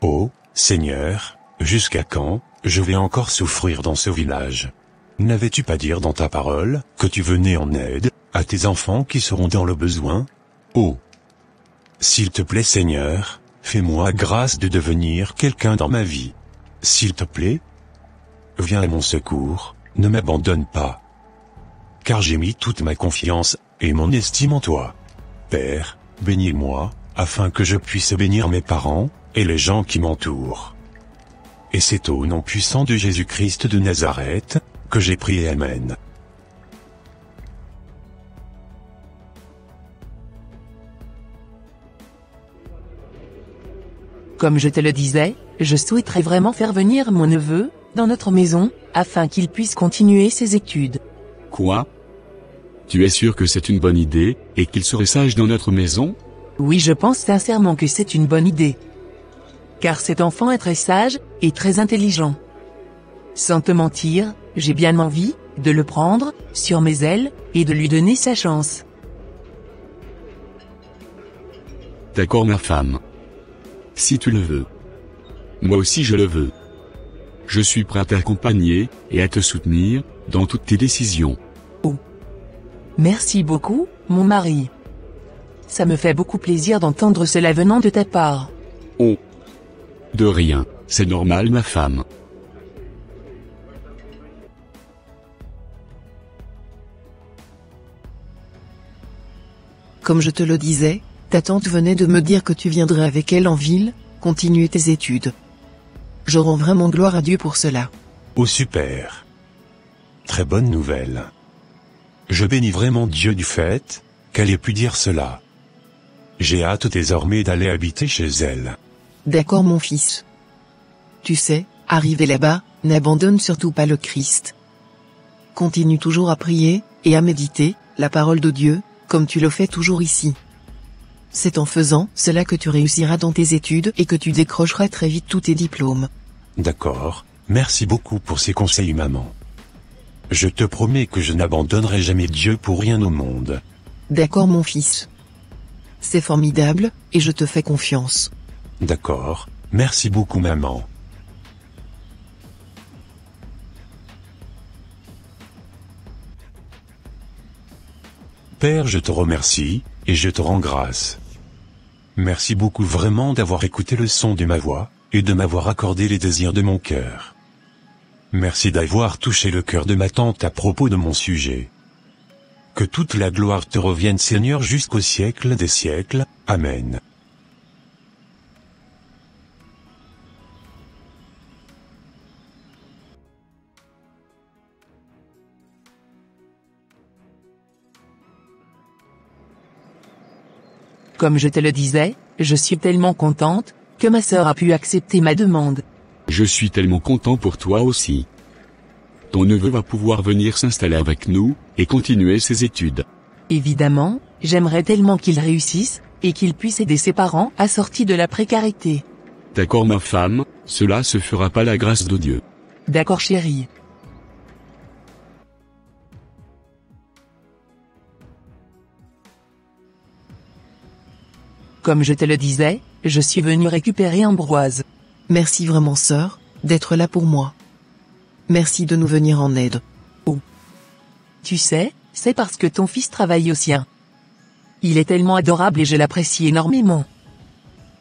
Oh, Seigneur, jusqu'à quand je vais encore souffrir dans ce village? N'avais-tu pas dit dans ta parole que tu venais en aide à tes enfants qui seront dans le besoin? Oh! S'il te plaît Seigneur, fais-moi grâce de devenir quelqu'un dans ma vie. S'il te plaît, viens à mon secours, ne m'abandonne pas. Car j'ai mis toute ma confiance et mon estime en toi. Père, bénis-moi, afin que je puisse bénir mes parents et les gens qui m'entourent. Et c'est au nom puissant de Jésus-Christ de Nazareth que j'ai prié. Amen. Comme je te le disais, je souhaiterais vraiment faire venir mon neveu dans notre maison, afin qu'il puisse continuer ses études. Quoi? Tu es sûr que c'est une bonne idée, et qu'il serait sage dans notre maison? Oui, je pense sincèrement que c'est une bonne idée. Car cet enfant est très sage et très intelligent. Sans te mentir, j'ai bien envie de le prendre sur mes ailes et de lui donner sa chance. D'accord ma femme. Si tu le veux. Moi aussi je le veux. Je suis prêt à t'accompagner et à te soutenir dans toutes tes décisions. Oh. Merci beaucoup, mon mari. Ça me fait beaucoup plaisir d'entendre cela venant de ta part. Oh. De rien, c'est normal ma femme. Comme je te le disais, ta tante venait de me dire que tu viendrais avec elle en ville, continuer tes études. Je rends vraiment gloire à Dieu pour cela. Oh super! Très bonne nouvelle. Je bénis vraiment Dieu du fait qu'elle ait pu dire cela. J'ai hâte désormais d'aller habiter chez elle. D'accord mon fils. Tu sais, arrivé là-bas, n'abandonne surtout pas le Christ. Continue toujours à prier, et à méditer, la parole de Dieu, comme tu le fais toujours ici. C'est en faisant cela que tu réussiras dans tes études et que tu décrocheras très vite tous tes diplômes. D'accord, merci beaucoup pour ces conseils maman. Je te promets que je n'abandonnerai jamais Dieu pour rien au monde. D'accord mon fils. C'est formidable, et je te fais confiance. D'accord, merci beaucoup maman. Père, je te remercie, et je te rends grâce. Merci beaucoup vraiment d'avoir écouté le son de ma voix, et de m'avoir accordé les désirs de mon cœur. Merci d'avoir touché le cœur de ma tante à propos de mon sujet. Que toute la gloire te revienne Seigneur jusqu'au siècle des siècles. Amen. Comme je te le disais, je suis tellement contente que ma sœur a pu accepter ma demande. Je suis tellement content pour toi aussi. Ton neveu va pouvoir venir s'installer avec nous, et continuer ses études. Évidemment, j'aimerais tellement qu'il réussisse, et qu'il puisse aider ses parents à sortir de la précarité. D'accord ma femme, cela se fera par la grâce de Dieu. D'accord chérie. Comme je te le disais, je suis venue récupérer Ambroise. Merci vraiment sœur, d'être là pour moi. Merci de nous venir en aide. Oh. Tu sais, c'est parce que ton fils travaille au sien. Il est tellement adorable et je l'apprécie énormément.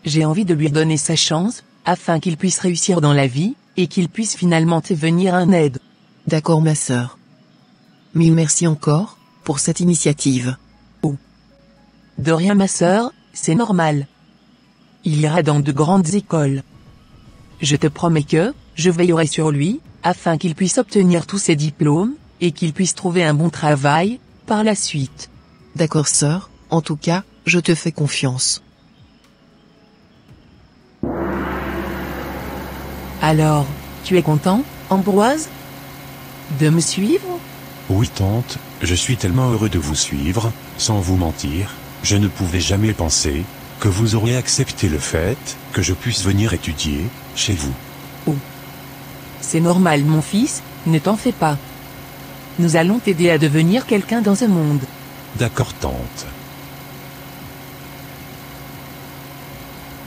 J'ai envie de lui donner sa chance, afin qu'il puisse réussir dans la vie, et qu'il puisse finalement te venir en aide. D'accord ma sœur. Mille merci encore, pour cette initiative. Oh. De rien ma sœur, c'est normal. Il ira dans de grandes écoles. Je te promets que, je veillerai sur lui, afin qu'il puisse obtenir tous ses diplômes, et qu'il puisse trouver un bon travail, par la suite. D'accord sœur, en tout cas, je te fais confiance. Alors, tu es content, Ambroise, de me suivre? Oui tante, je suis tellement heureux de vous suivre, sans vous mentir, je ne pouvais jamais penser que vous auriez accepté le fait que je puisse venir étudier chez vous. Oh. C'est normal mon fils, ne t'en fais pas. Nous allons t'aider à devenir quelqu'un dans ce monde. D'accord tante.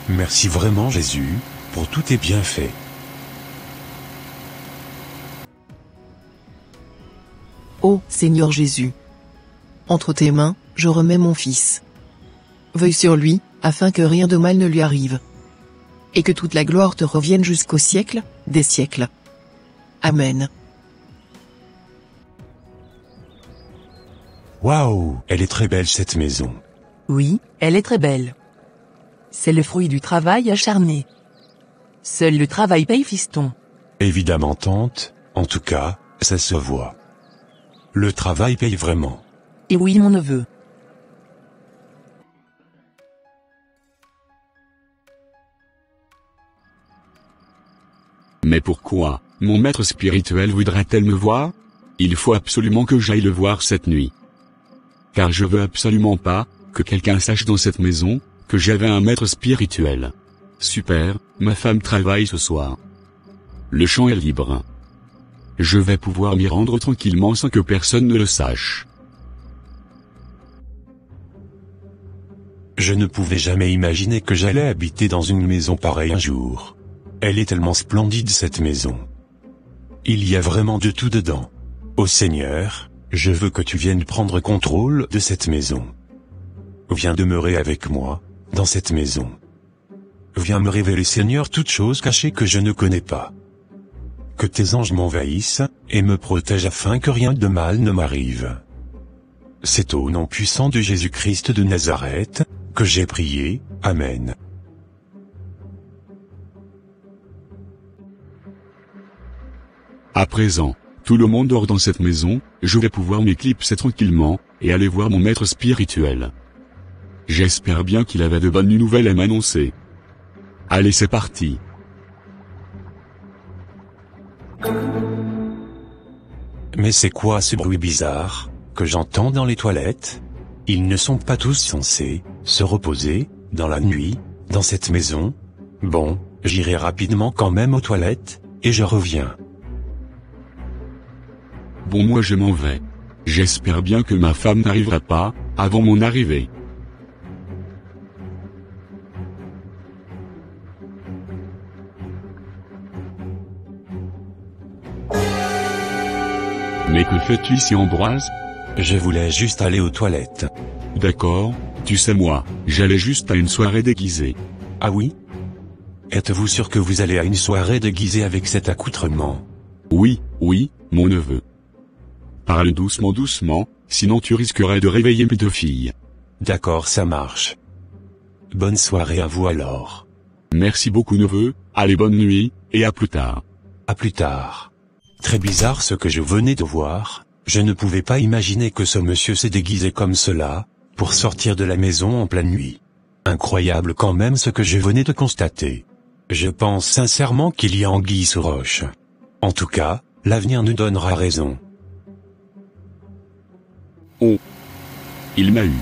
Merci vraiment Jésus, pour tous tes bienfaits. Ô Seigneur Jésus, entre tes mains, je remets mon fils. Veuille sur lui, afin que rien de mal ne lui arrive. Et que toute la gloire te revienne jusqu'au siècle des siècles. Amen. Waouh, elle est très belle cette maison. Oui, elle est très belle. C'est le fruit du travail acharné. Seul le travail paye, fiston. Évidemment tante, en tout cas, ça se voit. Le travail paye vraiment. Et oui, mon neveu. Mais pourquoi, mon maître spirituel voudrait-elle me voir? Il faut absolument que j'aille le voir cette nuit. Car je veux absolument pas, que quelqu'un sache dans cette maison, que j'avais un maître spirituel. Super, ma femme travaille ce soir. Le champ est libre. Je vais pouvoir m'y rendre tranquillement sans que personne ne le sache. Je ne pouvais jamais imaginer que j'allais habiter dans une maison pareille un jour. Elle est tellement splendide cette maison. Il y a vraiment de tout dedans. Ô Seigneur, je veux que tu viennes prendre contrôle de cette maison. Viens demeurer avec moi, dans cette maison. Viens me révéler Seigneur toutes choses cachées que je ne connais pas. Que tes anges m'envahissent, et me protègent afin que rien de mal ne m'arrive. C'est au nom puissant de Jésus-Christ de Nazareth, que j'ai prié, Amen. À présent, tout le monde dort dans cette maison, je vais pouvoir m'éclipser tranquillement, et aller voir mon maître spirituel. J'espère bien qu'il avait de bonnes nouvelles à m'annoncer. Allez, c'est parti. Mais c'est quoi ce bruit bizarre, que j'entends dans les toilettes? Ils ne sont pas tous censés se reposer, dans la nuit, dans cette maison? Bon, j'irai rapidement quand même aux toilettes, et je reviens. Bon, moi je m'en vais. J'espère bien que ma femme n'arrivera pas, avant mon arrivée. Mais que fais-tu ici, Ambroise? Je voulais juste aller aux toilettes. D'accord, tu sais moi, j'allais juste à une soirée déguisée. Ah oui? Êtes-vous sûr que vous allez à une soirée déguisée avec cet accoutrement? Oui, mon neveu. Parle doucement, sinon tu risquerais de réveiller mes deux filles. D'accord, ça marche. Bonne soirée à vous alors. Merci beaucoup, neveu, allez, bonne nuit, et à plus tard. À plus tard. Très bizarre ce que je venais de voir, je ne pouvais pas imaginer que ce monsieur s'est déguisé comme cela, pour sortir de la maison en pleine nuit. Incroyable quand même ce que je venais de constater. Je pense sincèrement qu'il y a anguille sous roche. En tout cas, l'avenir nous donnera raison. Oh. Il m'a eu.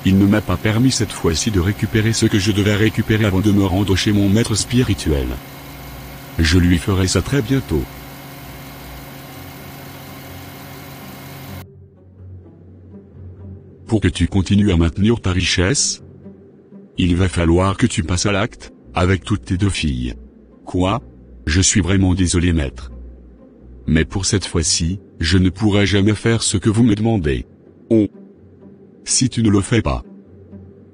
Il ne m'a pas permis cette fois-ci de récupérer ce que je devais récupérer avant de me rendre chez mon maître spirituel. Je lui ferai ça très bientôt. Pour que tu continues à maintenir ta richesse, il va falloir que tu passes à l'acte, avec toutes tes deux filles. Quoi? Je suis vraiment désolé, maître. Mais pour cette fois-ci, je ne pourrai jamais faire ce que vous me demandez. Oh. Si tu ne le fais pas,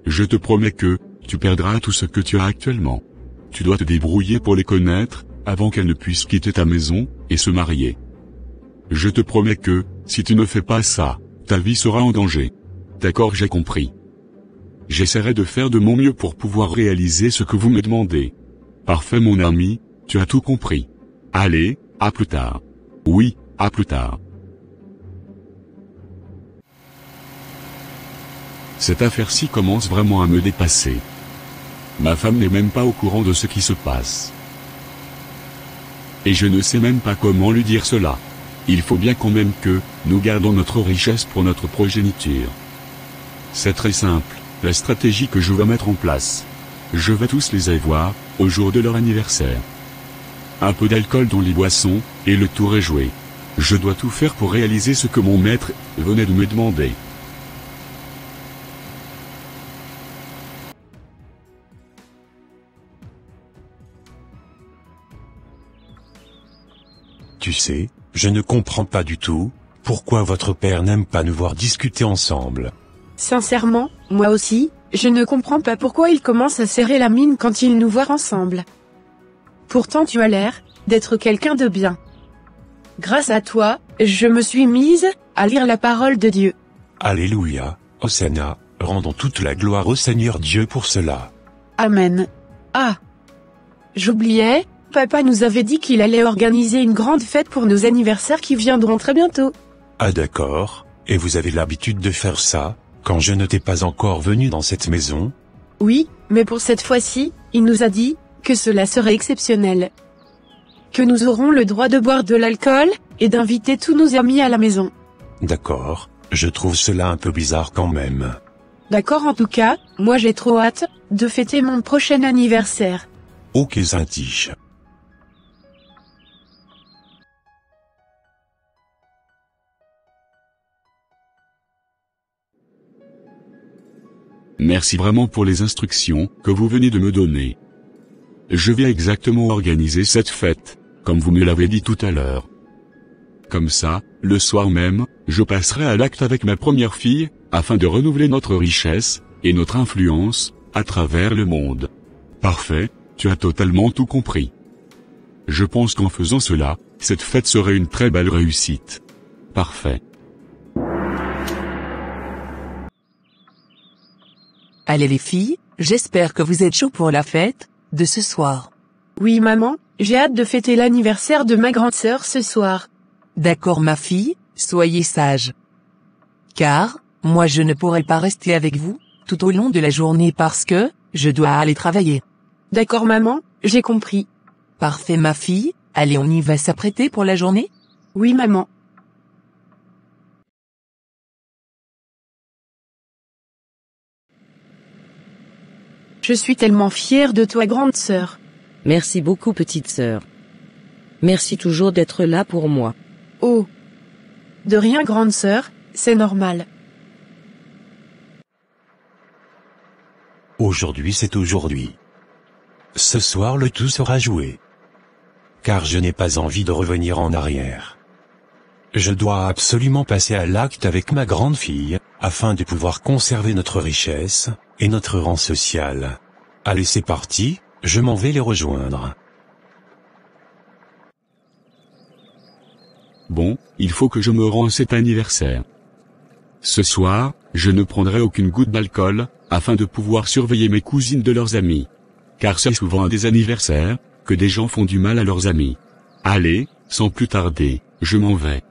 je te promets que, tu perdras tout ce que tu as actuellement. Tu dois te débrouiller pour les connaître, avant qu'elles ne puissent quitter ta maison, et se marier. Je te promets que, si tu ne fais pas ça, ta vie sera en danger. D'accord, j'ai compris. J'essaierai de faire de mon mieux pour pouvoir réaliser ce que vous me demandez. Parfait, mon ami, tu as tout compris. Allez, à plus tard. Oui, à plus tard. Cette affaire-ci commence vraiment à me dépasser. Ma femme n'est même pas au courant de ce qui se passe. Et je ne sais même pas comment lui dire cela. Il faut bien quand même que, nous gardons notre richesse pour notre progéniture. C'est très simple, la stratégie que je vais mettre en place. Je vais tous les avoir, au jour de leur anniversaire. Un peu d'alcool dans les boissons, et le tour est joué. Je dois tout faire pour réaliser ce que mon maître venait de me demander. Tu sais, je ne comprends pas du tout, pourquoi votre père n'aime pas nous voir discuter ensemble. Sincèrement, moi aussi, je ne comprends pas pourquoi il commence à serrer la mine quand il nous voit ensemble. Pourtant tu as l'air d'être quelqu'un de bien. Grâce à toi, je me suis mise à lire la parole de Dieu. Alléluia, Hosanna, rendons toute la gloire au Seigneur Dieu pour cela. Amen. Ah! J'oubliais, papa nous avait dit qu'il allait organiser une grande fête pour nos anniversaires qui viendront très bientôt. Ah d'accord, et vous avez l'habitude de faire ça, quand je n'étais pas encore venu dans cette maison? Oui, mais pour cette fois-ci, il nous a dit que cela serait exceptionnel. Que nous aurons le droit de boire de l'alcool, et d'inviter tous nos amis à la maison. D'accord, je trouve cela un peu bizarre quand même. D'accord en tout cas, moi j'ai trop hâte de fêter mon prochain anniversaire. Ok Zintige. Merci vraiment pour les instructions que vous venez de me donner. Je vais exactement organiser cette fête, comme vous me l'avez dit tout à l'heure. Comme ça, le soir même, je passerai à l'acte avec ma première fille, afin de renouveler notre richesse, et notre influence, à travers le monde. Parfait, tu as totalement tout compris. Je pense qu'en faisant cela, cette fête serait une très belle réussite. Parfait. Allez les filles, j'espère que vous êtes chauds pour la fête de ce soir. Oui maman, j'ai hâte de fêter l'anniversaire de ma grande sœur ce soir. D'accord ma fille, soyez sage. Car, moi je ne pourrai pas rester avec vous, tout au long de la journée parce que, je dois aller travailler. D'accord maman, j'ai compris. Parfait ma fille, allez on y va s'apprêter pour la journée? Oui maman. Je suis tellement fière de toi grande sœur. Merci beaucoup petite sœur. Merci toujours d'être là pour moi. Oh. De rien grande sœur, c'est normal. Aujourd'hui c'est aujourd'hui. Ce soir le tout sera joué. Car je n'ai pas envie de revenir en arrière. Je dois absolument passer à l'acte avec ma grande fille, afin de pouvoir conserver notre richesse, et notre rang social. Allez c'est parti, je m'en vais les rejoindre. Bon, il faut que je me rende à cet anniversaire. Ce soir, je ne prendrai aucune goutte d'alcool, afin de pouvoir surveiller mes cousines de leurs amis. Car c'est souvent à des anniversaires, que des gens font du mal à leurs amis. Allez, sans plus tarder, je m'en vais.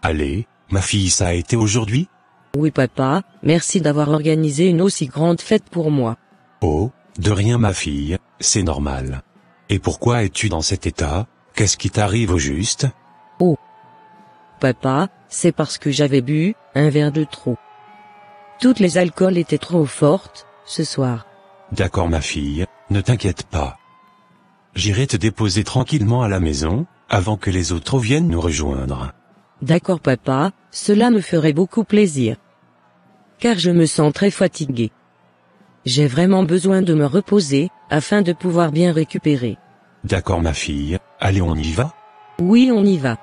Allez, ma fille ça a été aujourd'hui? Oui papa, merci d'avoir organisé une aussi grande fête pour moi. Oh, de rien ma fille, c'est normal. Et pourquoi es-tu dans cet état? Qu'est-ce qui t'arrive au juste? Oh. Papa, c'est parce que j'avais bu un verre de trop. Toutes les alcools étaient trop fortes, ce soir. D'accord ma fille, ne t'inquiète pas. J'irai te déposer tranquillement à la maison, avant que les autres viennent nous rejoindre. D'accord papa, cela me ferait beaucoup plaisir. Car je me sens très fatigué. J'ai vraiment besoin de me reposer, afin de pouvoir bien récupérer. D'accord ma fille, allez on y va? Oui on y va.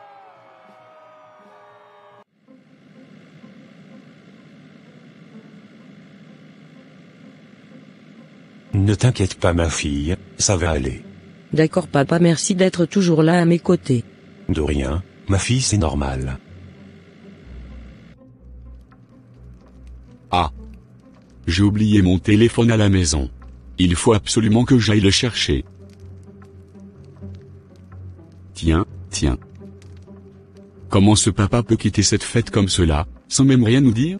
Ne t'inquiète pas ma fille, ça va aller. D'accord papa, merci d'être toujours là à mes côtés. De rien, ma fille c'est normal. Ah. J'ai oublié mon téléphone à la maison. Il faut absolument que j'aille le chercher. Tiens. Comment ce papa peut quitter cette fête comme cela, sans même rien nous dire?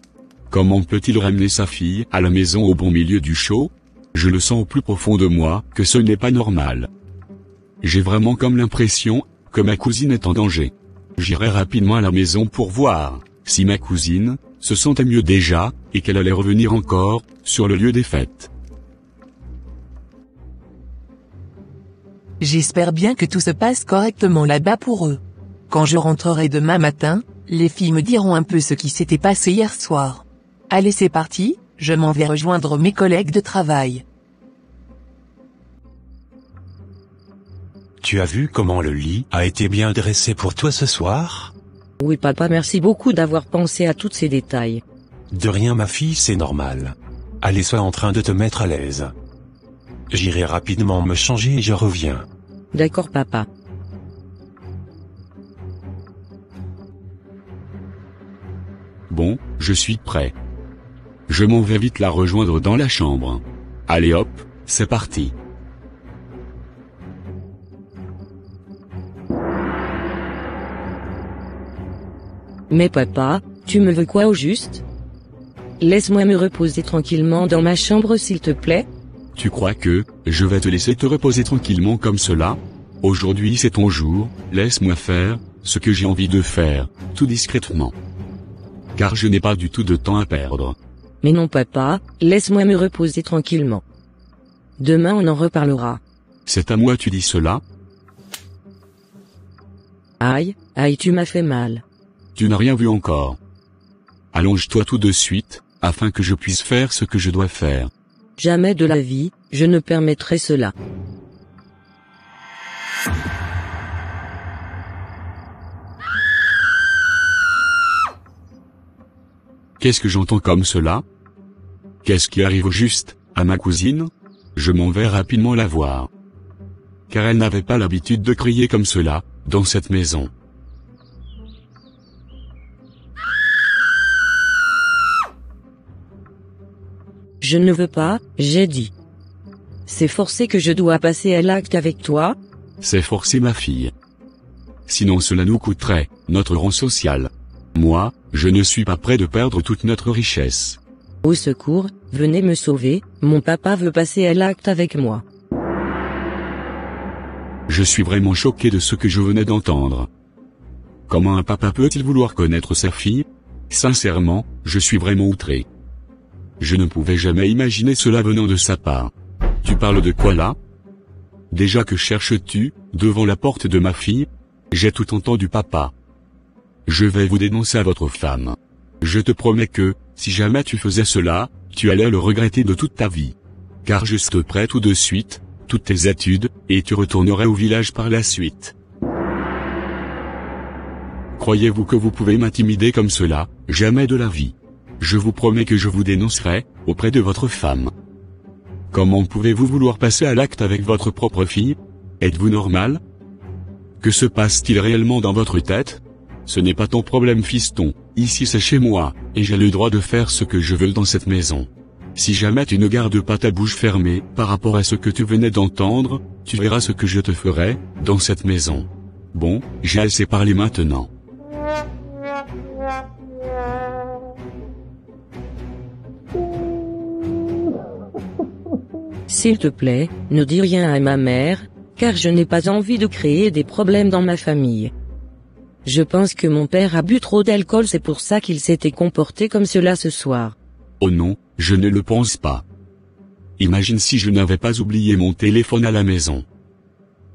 Comment peut-il ramener sa fille à la maison au bon milieu du show? Je le sens au plus profond de moi que ce n'est pas normal. J'ai vraiment comme l'impression que ma cousine est en danger. J'irai rapidement à la maison pour voir si ma cousine se sentait mieux déjà, et qu'elle allait revenir encore sur le lieu des fêtes. J'espère bien que tout se passe correctement là-bas pour eux. Quand je rentrerai demain matin, les filles me diront un peu ce qui s'était passé hier soir. Allez c'est parti, je m'en vais rejoindre mes collègues de travail. Tu as vu comment le lit a été bien dressé pour toi ce soir? Oui papa, merci beaucoup d'avoir pensé à tous ces détails. De rien ma fille, c'est normal. Allez, sois en train de te mettre à l'aise. J'irai rapidement me changer et je reviens. D'accord papa. Bon, je suis prêt. Je m'en vais vite la rejoindre dans la chambre. Allez hop, c'est parti. Mais papa, tu me veux quoi au juste? Laisse-moi me reposer tranquillement dans ma chambre s'il te plaît. Tu crois que je vais te laisser te reposer tranquillement comme cela? Aujourd'hui c'est ton jour, laisse-moi faire ce que j'ai envie de faire, tout discrètement. Car je n'ai pas du tout de temps à perdre. Mais non papa, laisse-moi me reposer tranquillement. Demain on en reparlera. C'est à moi tu dis cela? Aïe, aïe tu m'as fait mal. Tu n'as rien vu encore. Allonge-toi tout de suite, afin que je puisse faire ce que je dois faire. Jamais de la vie, je ne permettrai cela. Qu'est-ce que j'entends comme cela? Qu'est-ce qui arrive au juste, à ma cousine? Je m'en vais rapidement la voir. Car elle n'avait pas l'habitude de crier comme cela, dans cette maison. Je ne veux pas, j'ai dit. C'est forcé que je dois passer à l'acte avec toi? C'est forcé ma fille. Sinon cela nous coûterait notre rang social. Moi, je ne suis pas prêt de perdre toute notre richesse. Au secours, venez me sauver, mon papa veut passer à l'acte avec moi. Je suis vraiment choqué de ce que je venais d'entendre. Comment un papa peut-il vouloir connaître sa fille? Sincèrement, je suis vraiment outré. Je ne pouvais jamais imaginer cela venant de sa part. Tu parles de quoi là? Déjà que cherches-tu, devant la porte de ma fille? J'ai tout entendu papa. Je vais vous dénoncer à votre femme. Je te promets que, si jamais tu faisais cela, tu allais le regretter de toute ta vie. Car je te prête tout de suite, toutes tes études, et tu retournerais au village par la suite. Croyez-vous que vous pouvez m'intimider comme cela? Jamais de la vie. Je vous promets que je vous dénoncerai, auprès de votre femme. Comment pouvez-vous vouloir passer à l'acte avec votre propre fille? Êtes-vous normal? Que se passe-t-il réellement dans votre tête? Ce n'est pas ton problème fiston, ici c'est chez moi, et j'ai le droit de faire ce que je veux dans cette maison. Si jamais tu ne gardes pas ta bouche fermée, par rapport à ce que tu venais d'entendre, tu verras ce que je te ferai, dans cette maison. Bon, j'ai assez parlé maintenant. S'il te plaît, ne dis rien à ma mère, car je n'ai pas envie de créer des problèmes dans ma famille. Je pense que mon père a bu trop d'alcool, c'est pour ça qu'il s'était comporté comme cela ce soir. Oh non, je ne le pense pas. Imagine si je n'avais pas oublié mon téléphone à la maison.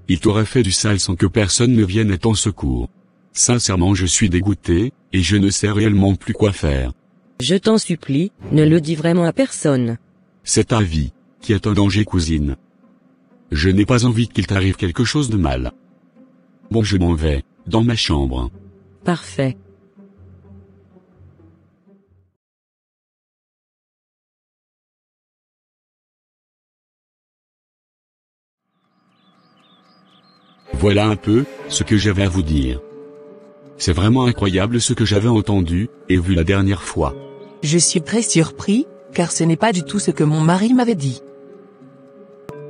Il t'aurait fait du sale sans que personne ne vienne à ton secours. Sincèrement je suis dégoûté, et je ne sais réellement plus quoi faire. Je t'en supplie, ne le dis vraiment à personne. C'est ta vie, qui est en danger cousine. Je n'ai pas envie qu'il t'arrive quelque chose de mal. Bon je m'en vais, dans ma chambre. Parfait. Voilà un peu, ce que j'avais à vous dire. C'est vraiment incroyable ce que j'avais entendu, et vu la dernière fois. Je suis très surpris, car ce n'est pas du tout ce que mon mari m'avait dit.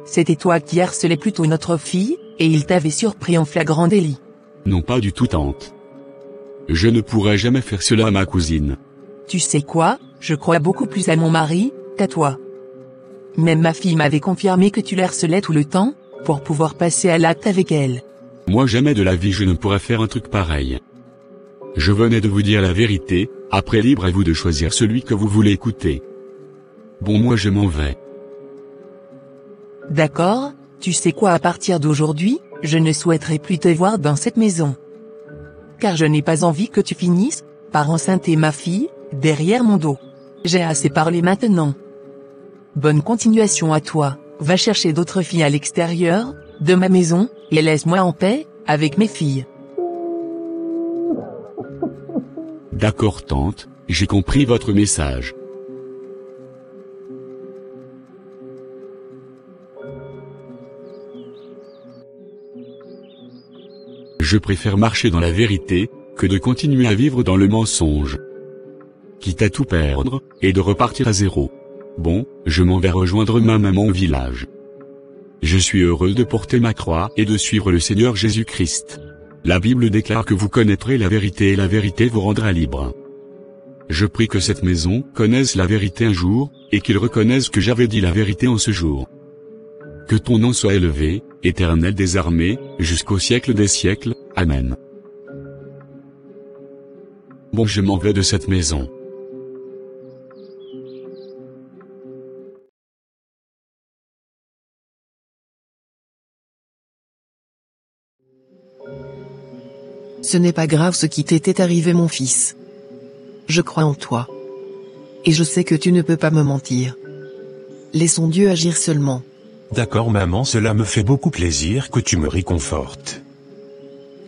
C'était toi qui harcelais plutôt notre fille, et il t'avait surpris en flagrant délit. Non pas du tout tante. Je ne pourrais jamais faire cela à ma cousine. Tu sais quoi, je crois beaucoup plus à mon mari, qu'à toi. Même ma fille m'avait confirmé que tu la harcelais tout le temps, pour pouvoir passer à l'acte avec elle. Moi jamais de la vie je ne pourrais faire un truc pareil. Je venais de vous dire la vérité, après libre à vous de choisir celui que vous voulez écouter. Bon moi je m'en vais. D'accord, tu sais quoi, à partir d'aujourd'hui, je ne souhaiterais plus te voir dans cette maison. Car je n'ai pas envie que tu finisses, par enceinter ma fille, derrière mon dos. J'ai assez parlé maintenant. Bonne continuation à toi, va chercher d'autres filles à l'extérieur, de ma maison, et laisse-moi en paix, avec mes filles. D'accord tante, j'ai compris votre message. Je préfère marcher dans la vérité, que de continuer à vivre dans le mensonge. Quitte à tout perdre, et de repartir à zéro. Bon, je m'en vais rejoindre ma maman au village. Je suis heureux de porter ma croix et de suivre le Seigneur Jésus-Christ. La Bible déclare que vous connaîtrez la vérité et la vérité vous rendra libre. Je prie que cette maison connaisse la vérité un jour, et qu'ils reconnaissent que j'avais dit la vérité en ce jour. Que ton nom soit élevé, Éternel des armées, jusqu'au siècle des siècles, Amen. Bon, je m'en vais de cette maison. Ce n'est pas grave ce qui t'était arrivé mon fils. Je crois en toi. Et je sais que tu ne peux pas me mentir. Laissons Dieu agir seulement. D'accord maman, cela me fait beaucoup plaisir que tu me réconfortes.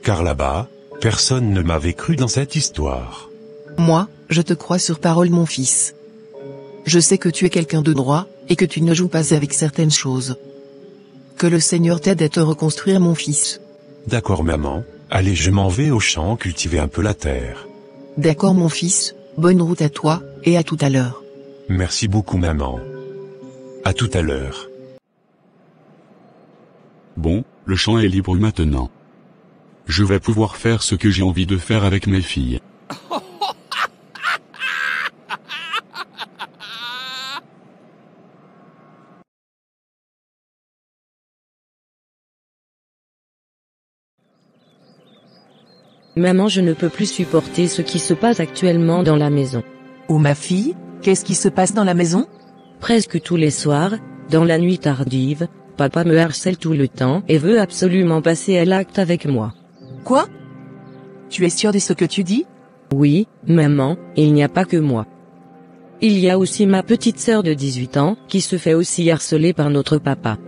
Car là-bas, personne ne m'avait cru dans cette histoire. Moi, je te crois sur parole mon fils. Je sais que tu es quelqu'un de droit, et que tu ne joues pas avec certaines choses. Que le Seigneur t'aide à te reconstruire mon fils. D'accord maman, allez je m'en vais au champ cultiver un peu la terre. D'accord mon fils, bonne route à toi, et à tout à l'heure. Merci beaucoup maman. À tout à l'heure. Bon, le champ est libre maintenant. Je vais pouvoir faire ce que j'ai envie de faire avec mes filles. Maman, je ne peux plus supporter ce qui se passe actuellement dans la maison. Oh ma fille, qu'est-ce qui se passe dans la maison? Presque tous les soirs, dans la nuit tardive, papa me harcèle tout le temps et veut absolument passer à l'acte avec moi. Quoi? Tu es sûre de ce que tu dis? Oui, maman, il n'y a pas que moi. Il y a aussi ma petite sœur de 18 ans, qui se fait aussi harceler par notre papa.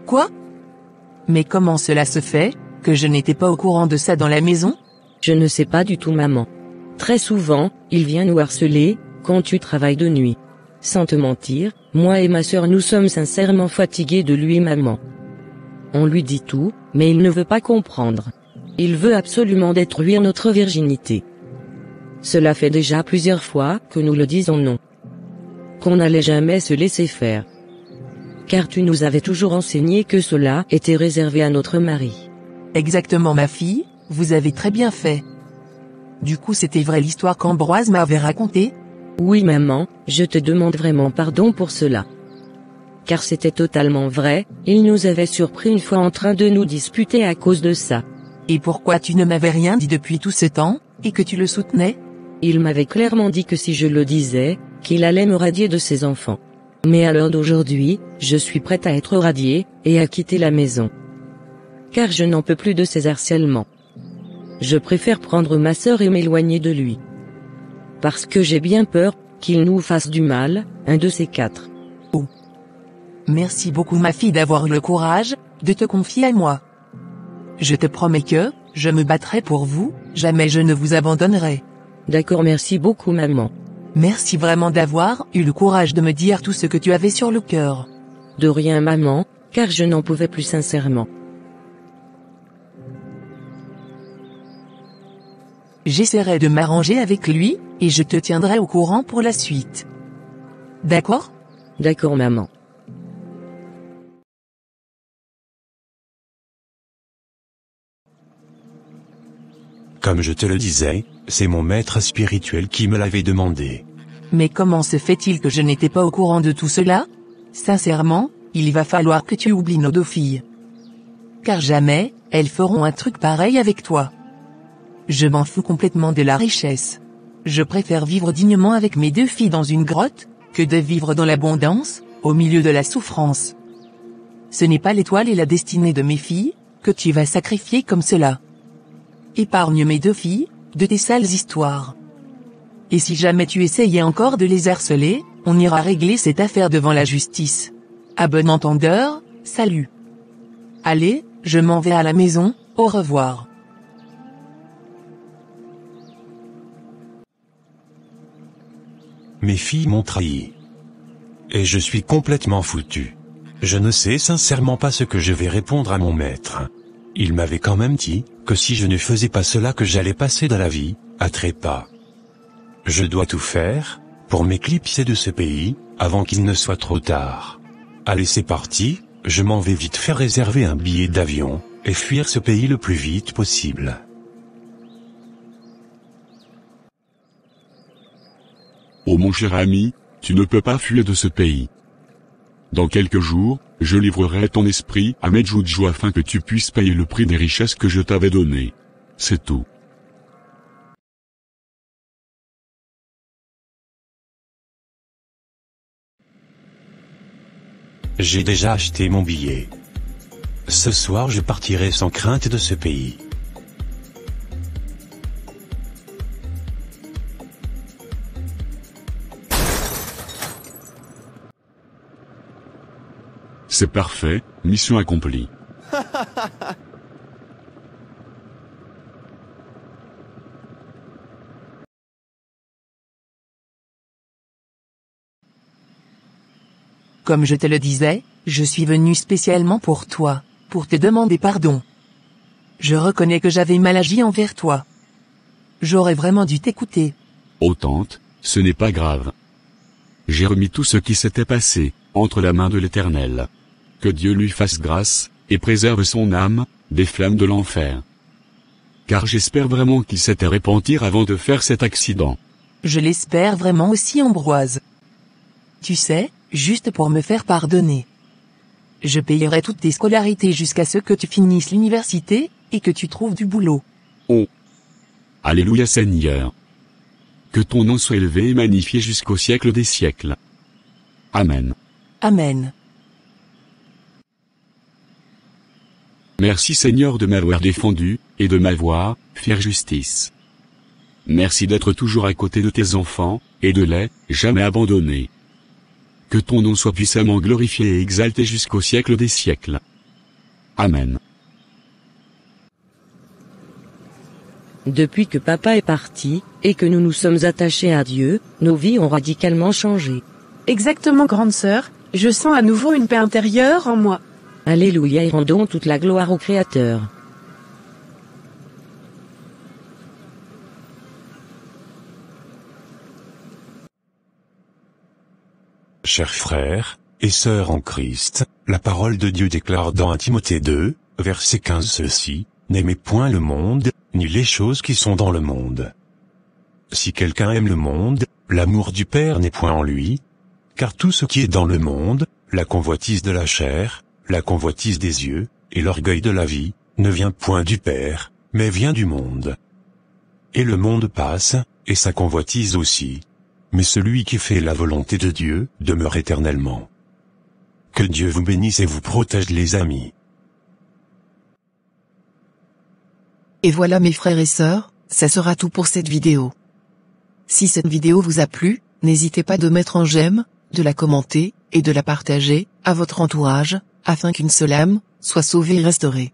Quoi? Mais comment cela se fait, que je n'étais pas au courant de ça dans la maison? Je ne sais pas du tout maman. Très souvent, il vient nous harceler, quand tu travailles de nuit. Sans te mentir, moi et ma sœur nous sommes sincèrement fatigués de lui maman. On lui dit tout, mais il ne veut pas comprendre. Il veut absolument détruire notre virginité. Cela fait déjà plusieurs fois que nous le disons non. Qu'on n'allait jamais se laisser faire. Car tu nous avais toujours enseigné que cela était réservé à notre mari. Exactement ma fille, vous avez très bien fait. Du coup c'était vrai l'histoire qu'Ambroise m'avait racontée? Oui maman, je te demande vraiment pardon pour cela. Car c'était totalement vrai, il nous avait surpris une fois en train de nous disputer à cause de ça. Et pourquoi tu ne m'avais rien dit depuis tout ce temps, et que tu le soutenais? Il m'avait clairement dit que si je le disais, qu'il allait me radier de ses enfants. Mais à l'heure d'aujourd'hui, je suis prête à être radiée, et à quitter la maison. Car je n'en peux plus de ces harcèlements. Je préfère prendre ma sœur et m'éloigner de lui. Parce que j'ai bien peur, qu'il nous fasse du mal, un de ces quatre. Oh. Merci beaucoup ma fille d'avoir eu le courage, de te confier à moi. Je te promets que, je me battrai pour vous, jamais je ne vous abandonnerai. D'accord, merci beaucoup maman. Merci vraiment d'avoir eu le courage de me dire tout ce que tu avais sur le cœur. De rien maman, car je n'en pouvais plus sincèrement. J'essaierai de m'arranger avec lui, et je te tiendrai au courant pour la suite. D'accord? D'accord maman. Comme je te le disais, c'est mon maître spirituel qui me l'avait demandé. Mais comment se fait-il que je n'étais pas au courant de tout cela? Sincèrement, il va falloir que tu oublies nos deux filles. Car jamais, elles feront un truc pareil avec toi. Je m'en fous complètement de la richesse. Je préfère vivre dignement avec mes deux filles dans une grotte, que de vivre dans l'abondance, au milieu de la souffrance. Ce n'est pas l'étoile et la destinée de mes filles, que tu vas sacrifier comme cela. Épargne mes deux filles, de tes sales histoires. Et si jamais tu essayais encore de les harceler, on ira régler cette affaire devant la justice. À bon entendeur, salut. Allez, je m'en vais à la maison, au revoir. Mes filles m'ont trahi. Et je suis complètement foutu. Je ne sais sincèrement pas ce que je vais répondre à mon maître. Il m'avait quand même dit que si je ne faisais pas cela que j'allais passer de la vie à trépas. Je dois tout faire pour m'éclipser de ce pays avant qu'il ne soit trop tard. Allez, c'est parti, je m'en vais vite faire réserver un billet d'avion et fuir ce pays le plus vite possible. Oh mon cher ami, tu ne peux pas fuir de ce pays. Dans quelques jours, je livrerai ton esprit à Medjugorje afin que tu puisses payer le prix des richesses que je t'avais données. C'est tout. J'ai déjà acheté mon billet. Ce soir je partirai sans crainte de ce pays. C'est parfait, mission accomplie. Comme je te le disais, je suis venu spécialement pour toi, pour te demander pardon. Je reconnais que j'avais mal agi envers toi. J'aurais vraiment dû t'écouter. Oh tante, ce n'est pas grave. J'ai remis tout ce qui s'était passé entre la main de l'Éternel. Que Dieu lui fasse grâce, et préserve son âme des flammes de l'enfer. Car j'espère vraiment qu'il s'était repenti avant de faire cet accident. Je l'espère vraiment aussi, Ambroise. Tu sais, juste pour me faire pardonner. Je payerai toutes tes scolarités jusqu'à ce que tu finisses l'université, et que tu trouves du boulot. Oh! Alléluia Seigneur! Que ton nom soit élevé et magnifié jusqu'au siècle des siècles. Amen. Amen. Merci Seigneur de m'avoir défendu, et de m'avoir fait justice. Merci d'être toujours à côté de tes enfants, et de les jamais abandonner. Que ton nom soit puissamment glorifié et exalté jusqu'au siècle des siècles. Amen. Depuis que papa est parti, et que nous nous sommes attachés à Dieu, nos vies ont radicalement changé. Exactement, grande sœur, je sens à nouveau une paix intérieure en moi. Alléluia et rendons toute la gloire au Créateur. Chers frères et sœurs en Christ, la parole de Dieu déclare dans 1 Timothée 2, verset 15 ceci, « N'aimez point le monde, ni les choses qui sont dans le monde. Si quelqu'un aime le monde, l'amour du Père n'est point en lui, car tout ce qui est dans le monde, la convoitise de la chair, la convoitise des yeux, et l'orgueil de la vie, ne vient point du Père, mais vient du monde. Et le monde passe, et sa convoitise aussi. Mais celui qui fait la volonté de Dieu demeure éternellement. » Que Dieu vous bénisse et vous protège les amis. Et voilà mes frères et sœurs, ça sera tout pour cette vidéo. Si cette vidéo vous a plu, n'hésitez pas de mettre un j'aime, de la commenter, et de la partager à votre entourage, afin qu'une seule âme soit sauvée et restaurée.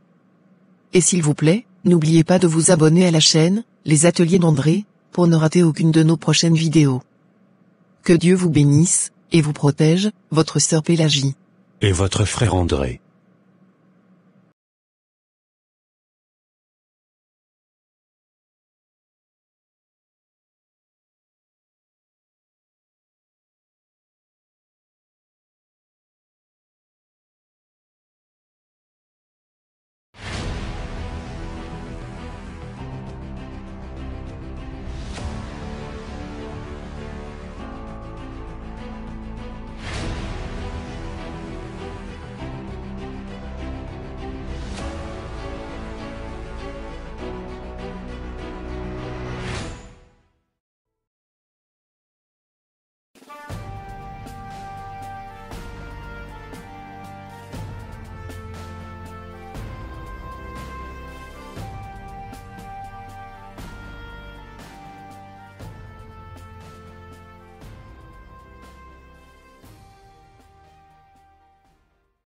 Et s'il vous plaît, n'oubliez pas de vous abonner à la chaîne, Les Ateliers d'André, pour ne rater aucune de nos prochaines vidéos. Que Dieu vous bénisse, et vous protège, votre sœur Pélagie. Et votre frère André.